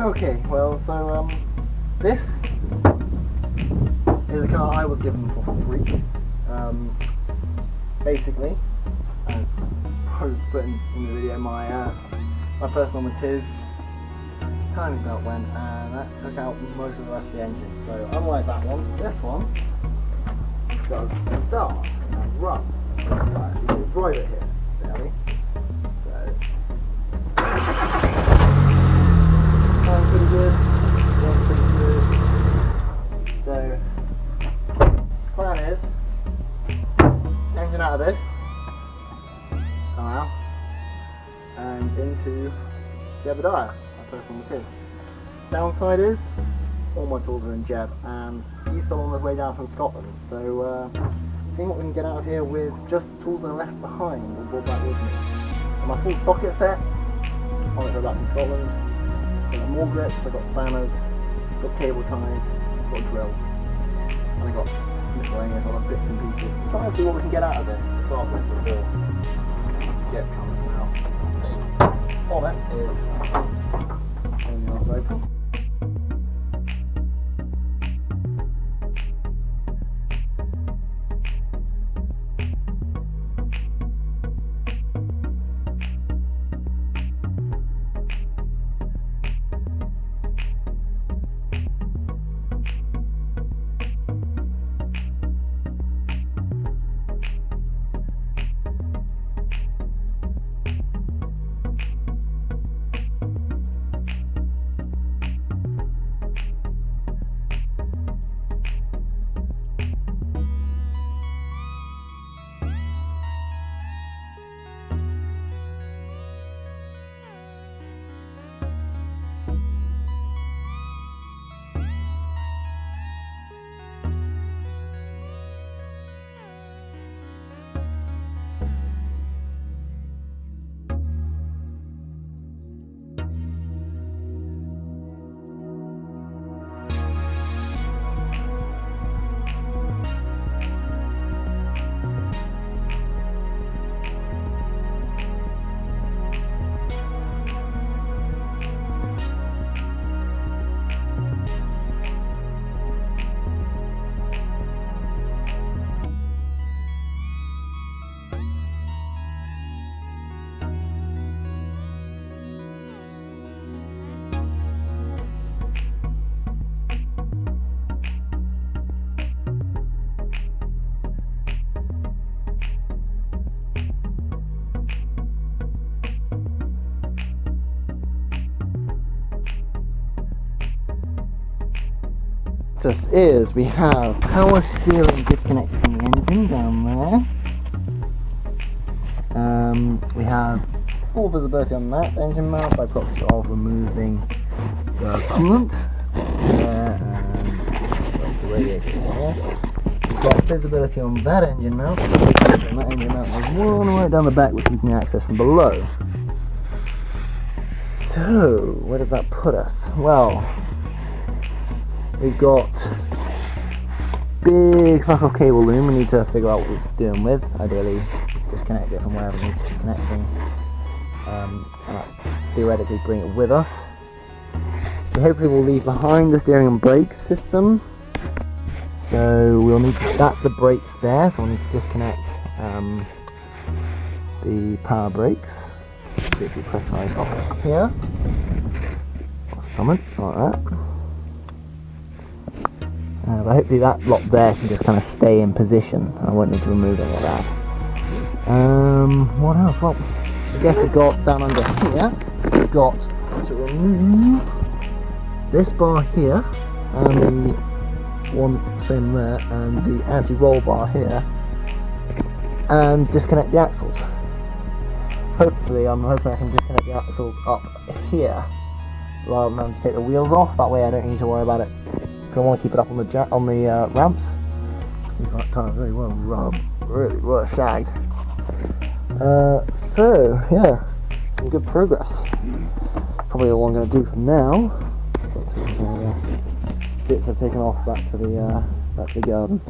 Okay, well, so this is a car I was given for free. Basically, as probably put in the video, my personal matiz timing belt went, and that took out most of the rest of the engine. So unlike that one, this one does start and run. You can drive it here, really. Sounds pretty good. Runs pretty good. So plan is engine out of this somehow and into Jebediah, my personal matiz. Downside is all my tools are in Jeb, and he's still on his way down from Scotland. So seeing what we can get out of here with just the tools that are left behind and brought back with me. So my full socket set on it back from Scotland. I've got more grips, I've got spanners, I've got cable ties, I've got a drill, and I've got miscellaneous other bits and pieces. So try and see what we can get out of this to start with before Jeb comes out. All that is everything else open. Is we have power steering disconnected from the engine down there. We have full visibility on that engine mount by proxy of removing the coolant there and the radiator there. We've got visibility on that engine mount, and that engine mount is one right down the back, which we can access from below. So where does that put us? Well, we've got big fuck off cable loom we need to figure out what we're doing with. Ideally disconnect it from wherever it needs disconnecting, and theoretically bring it with us. So hopefully we'll leave behind the steering and brake system. So we'll need to, that's the brakes there, so we'll need to disconnect the power brakes. If you pressurize off here, stomach like that. But hopefully that lot there can just kind of stay in position. I won't need to remove any of that. What else? Well, I guess I've got down under here, we've got to remove this bar here, and the one same there, and the anti-roll bar here, and disconnect the axles. Hopefully, I'm hoping I can disconnect the axles up here, rather than having to take the wheels off. That way I don't need to worry about it. I want to keep it up on the ramps. We've got time really well rubbed, really well shagged. So yeah, some good progress. Probably all I'm going to do for now. Bits I've taken off back to the garden.